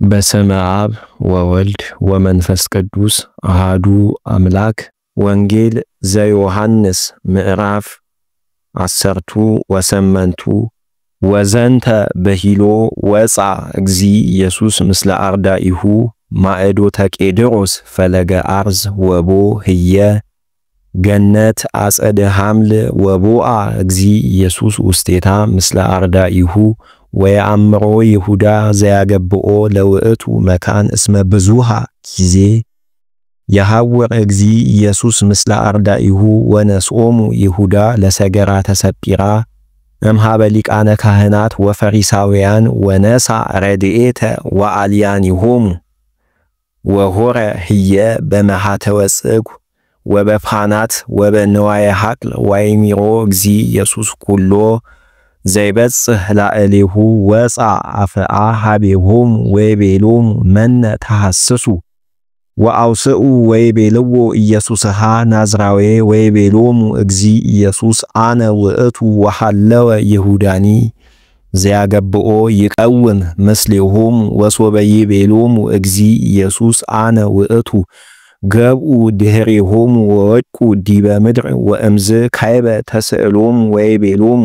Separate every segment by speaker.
Speaker 1: በስመ አብ ወወልድ ወመንፈስ ቅዱስ አሃዱ አምላክ። ወንጌል ዘዮሐንስ ምዕራፍ 18 ወዘንተ በሂሎ ወፃ እግዚ ኢየሱስ ምስለ አርዳኢሁ ማዕዶተ ቄድሮስ ፈለገ አርዝ ወቦ ህየ ገነት አጸደ ሐምል ወቦአ እግዚ ኢየሱስ ውስቴታ ምስለ አርዳኢሁ ወየአምሮ ይሁዳ ዘያገብኦ ለውእቱ መካን እስመ ብዙሃ ጊዜ የሐወር እግዚ ኢየሱስ ምስለ አርዳኢሁ ወነስኦሙ ይሁዳ ለሰገራ ተሰጲራ እምሃበ ሊቃነ ካህናት ወፈሪሳውያን ወነሳ ረድኤተ ወአልያኒሆሙ ወሆረ ህየ በመሃተወ ጽጉ ወበፋናት ወበንዋየ ሐቅል ወይሚሮ እግዚ ኢየሱስ ኩሎ ዘይበጽሕ ላዕሌሁ ወፃ አፍአ ሀቤሆሙ ወይቤሎሙ መነ ተሐስሱ ወአውስኡ ወይቤልዎ ኢየሱስሃ ናዝራዊ ወይቤሎሙ እግዚ ኢየሱስ አነ ውእቱ ወሐለወ ይሁዳኒ ዘያገብኦ ይቀውም ምስሌሆሙ ወሶበ ይቤሎሙ እግዚ ኢየሱስ አነ ውእቱ ገብኡ ድኅሬሆሙ ወወድቁ ዲበ ምድር ወእምዝ ካይበ ተስእሎሙ ወይቤሎሙ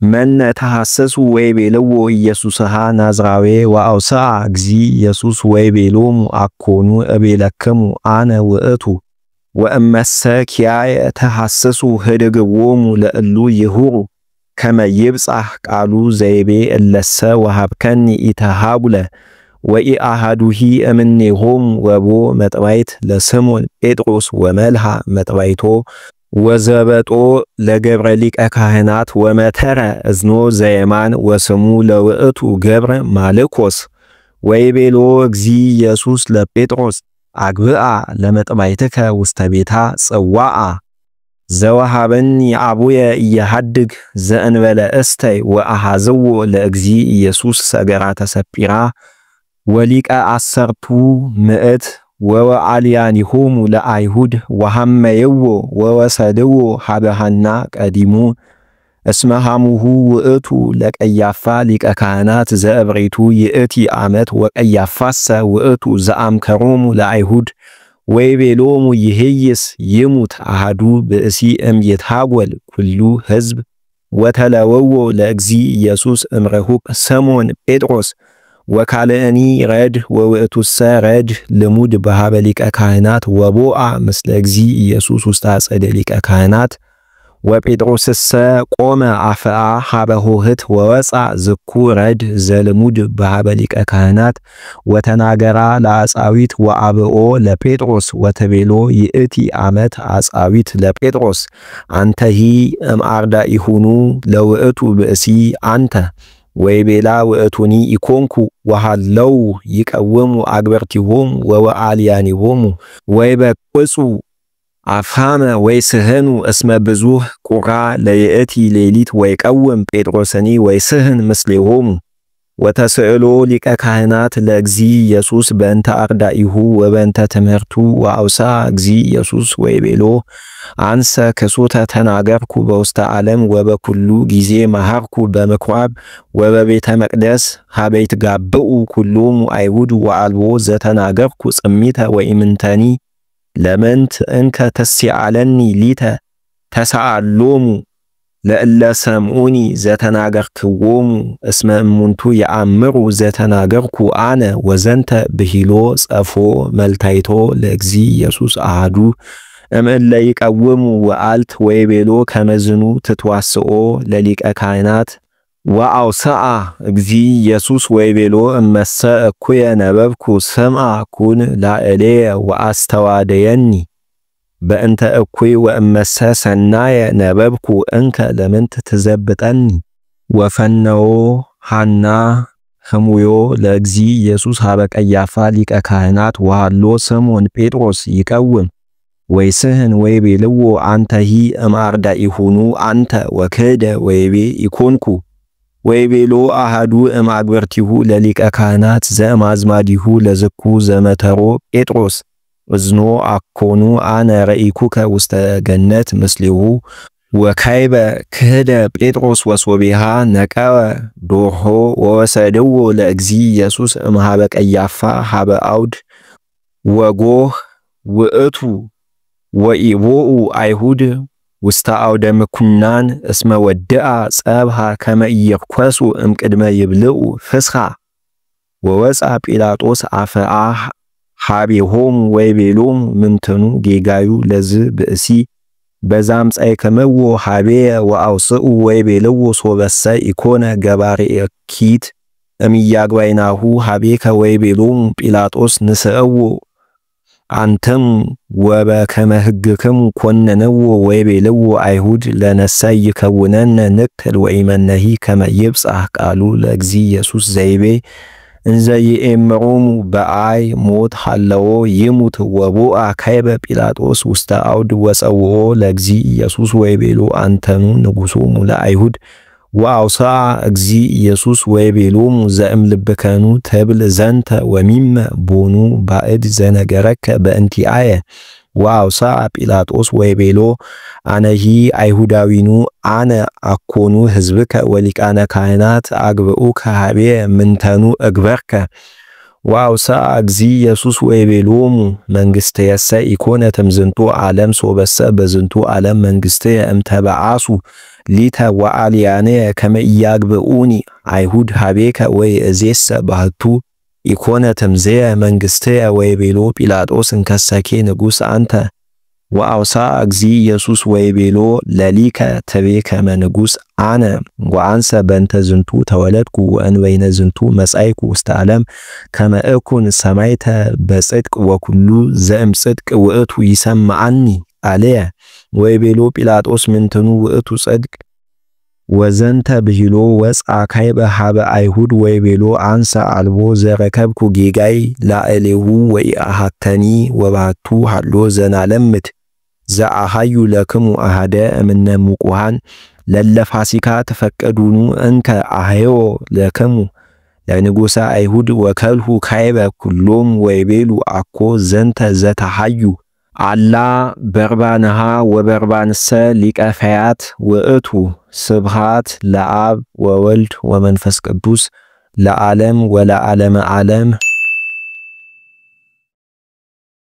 Speaker 1: መነ ተሐሰሱ ወይቤልዎ ኢየሱስሃ ናዝራዊ ወአውስአ እግዚ ኢየሱስ ወይቤሎሙ አኮኑ እቤለክሙ አነ ውእቱ ወእመሰ ኪያየ ተሐሰሱ ህድግዎሙ ለእሉ ይሁሩ ከመ ይብጻሕ ቃሉ ዘይቤ እለሰ ወሃብከኒ ኢተሃቡለ ወኢአሃዱሂ እምኔሆሙ ወቦ መጥባይት ለስሞን ጴጥሮስ ወመልሃ መጥባይቶ ወዘበጦ ለገብረ ሊቀ ካህናት ወመተረ እዝኖ ዘየማን ወስሙ ለውእቱ ገብረ ማልኮስ ወይቤሎ እግዚ ኢየሱስ ለጴጥሮስ አግብአ ለመጥባይትከ ውስተ ቤታ ጽዋአ ዘወሃበኒ አቡየ ኢየሐድግ ዘእንበለ እስተይ ወአሃዝዎ ለእግዚ ኢየሱስ ሰገራ ተሰጲራ ወሊቀ አሰርቱ ምዕት ወወአልያኒሆሙ ለአይሁድ ወሐመየዎ ወወሰድዎ ሀበሃና ቀዲሙ እስመ ሐሙሁ ውእቱ ለቀያፋ ሊቀ ካህናት ዘእብሪቱ ይእቲ ዓመት ወቀያፋሰ ውእቱ ዘአምከሮሙ ለአይሁድ ወይቤሎሙ ይሄይስ ይሙት አሃዱ ብእሲ እምይትሃጐል ኩሉ ሕዝብ ወተለወዎ ለእግዚ ኢየሱስ እምረሁቅ ሰሞን ጴጥሮስ ወካልእኒ ረድ ወውእቱሰ ረድ ልሙድ በሃበ ሊቀ ካህናት ወቦአ ምስለ እግዚ ኢየሱስ ውስተ አጸደ ሊቀ ካህናት ወጴጥሮስሰ ቆመ አፍአ ሀበ ሆህት ወወፃ ዝኩ ረድ ዘልሙድ በሃበ ሊቀ ካህናት ወተናገራ ለአጻዊት ወአብኦ ለጴጥሮስ ወተቤሎ ይእቲ ዓመት አጻዊት ለጴጥሮስ አንተሂ እምአርዳኢሁኑ ለውእቱ ብእሲ አንተ ወይቤላ ውእቱኒ ኢኮንኩ ወሃለው ይቀወሙ አግበርቲሆሙ ወወአልያኒሆሙ ወይበቁጹ አፍሃመ ወይስህኑ እስመ ብዙህ ቁራ ለይእቲ ሌሊት ወይቀውም ጴጥሮስኒ ወይስህን ምስሌሆሙ ወተስእሎ ሊቀ ካህናት ለእግዚ ኢየሱስ በእንተ አርዳኢሁ ወበእንተ ትምህርቱ ወአውስአ እግዚ ኢየሱስ ወይቤሎ አንሰ ክሱተ ተናገርኩ በውስተ ዓለም ወበኩሉ ጊዜ መሃርኩ በምኵራብ ወበቤተ መቅደስ ሀበይት ጋብኡ ኩሎሙ አይሁድ ወአልቦ ዘተናገርኩ ጽሚተ ወኢምንተኒ ለምንት እንከ ተስዓለኒ ሊተ ተሳአሎሙ ለእለ ሰምዑኒ ዘተናገርክዎሙ እስመ እሙንቱ የአምሩ ዘተናገርኩ አነ ወዘንተ ብሂሎ ጸፎ መልታይቶ ለእግዚ ኢየሱስ አሃዱ እምእለ ይቀውሙ ወአልት ወይቤሎ ከመዝኑ ትትዋስኦ ለሊቀ ካህናት ወአውስአ እግዚ ኢየሱስ ወይቤሎ እመሰ እኩየ ነበብኩ ስምዐ ኩን ላዕሌየ ወአስተዋደየኒ በእንተ እኩይ ወእመሰ ሰናየ ነበብኩ እንከ ለምንት ትዘብጠኒ ወፈነዎ ሃና ህሙዮ ለእግዚ ኢየሱስ ሀበ ቀያፋ ሊቀ ካህናት ወሃሎ ስምዖን ጴጥሮስ ይቀውም ወይስህን ወይቤልዎ አንተሂ እምአርዳኢሁኑ አንተ ወክህደ ወይቤ ኢኮንኩ ወይቤሎ አሃዱ እምአግበርቲሁ ለሊቀ ካህናት ዘእማዝማዲሁ ለዝኩ ዘመተሮ ጴጥሮስ እዝኖ አኮኑ አነ ረኢኩከ ውስተ ገነት ምስሌሁ ወካይበ ክህደ ጴጥሮስ ወሶቢሃ ነቀወ ዶሆ ወወሰደዎ ለእግዚ ኢየሱስ እምሃበ ቀያፋ ሃበ አውድ ወጎህ ውእቱ ወኢቦኡ አይሁድ ውስተ አውደ ምኩናን እስመ ወድአ ጸብሃ ከመ ኢይርኮሱ እምቅድመ ይብልዑ ፍስሐ ወወፃ ጲላጦስ አፈአ ሃቤሆሙ ወይቤሎሙ ምንትኑ ጌጋዩ ለዝ ብእሲ በዛም ጻይ ከመዎ ሃቤ ወአውስኡ ወይቤልዎ ሶበሰ ኢኮነ ገባሬ ኪት እምያግባይናሁ ሃቤከ ወይቤሎሙ ጲላጦስ ንስእዎ አንተም ወበከመ ሕግክሙ ኮነነዎ ወይቤልዎ አይሁድ ለነሰ ይከውነነ ንቅትል ወኢመነሂ ከመ ይብጽሕ ቃሉ ለእግዚ ኢየሱስ ዘይቤ እንዘ ይእምሮሙ በአይ ሞት ሃለዎ ይሙት ወቦአ ካይበ ጲላጦስ ውስተ አውድ ወፀውኦ ለእግዚ ኢየሱስ ወይቤሎ አንተኑ ንጉሶሙ ለአይሁድ ወአውሳ እግዚ ኢየሱስ ወይቤሎሙ ዘእምልብከኑ ተብል ዘንተ ወሚመ ቦኑ ባዕድ ዘነገረከ በእንቲአየ ወአውሳ ጲላጦስ ወይቤሎ አነሂ አይሁዳዊኑ አነ አኮኑ ሕዝብከ ወሊቃነ ካህናት አግብኡ ከሃቤ ምንተኑ እግበርከ ወአውሳ እግዚ ኢየሱስ ወይቤሎሙ መንግሥተ የሰ ኢኮነትም ዝንቱ ዓለም ሶበሰ በዝንቱ ዓለም መንግሥተ እምተበአሱ ሊተ ወአልያነ ከመ ኢያግብኡኒ አይሁድ ሃቤከ ወይእዜሰ ባህቱ ኢኮነትም ዘየ መንግሥተ ወይቤሎ ጲላጦስ እንከሰኬ ንጉሥ አንተ ወአውሳ እግዚ ኢየሱስ ወይቤሎ ለሊከ ተቤ ከመ ንጉሥ አነ ወአንሰ በእንተ ዝንቱ ተወለድኩ ወእንበይነ ዝንቱ መጻይኩ ውስተ ዓለም ከመ እኩን ሰማይተ በጽድቅ ወኩሉ ዘእም ጽድቅ ውእቱ ይሰምዓኒ አለየ ወይቤሎ ጲላጦስ ምንትኑ ውእቱ ጽድቅ ወዘንተ ብሂሎ ወፅአ ካይበ ሃበ አይሁድ ወይቤሎ አንሰ አልቦ ዘረከብኩ ጌጋይ ላዕሌሁ ወኢአሃተኒ ወባቱ ሃሎ ዘናለምት ዘአሃዩ ለክሙ አሃደ እምነ ሙቁሃን ለለፋሲካ ተፈቀዱኑ እንከ አሃዮ ለክሙ ለንጉሠ አይሁድ ወከልሁ ካይበ ኩሎም ወይቤሉ አኮ ዘንተ ዘተሃዩ አላ በርባንሃ ወበርባንሰ ሊቀ ፈያት ውእቱ ስብሃት ለአብ ወወልድ ወመንፈስ ቅዱስ ለዓለም ወለዓለመ ዓለም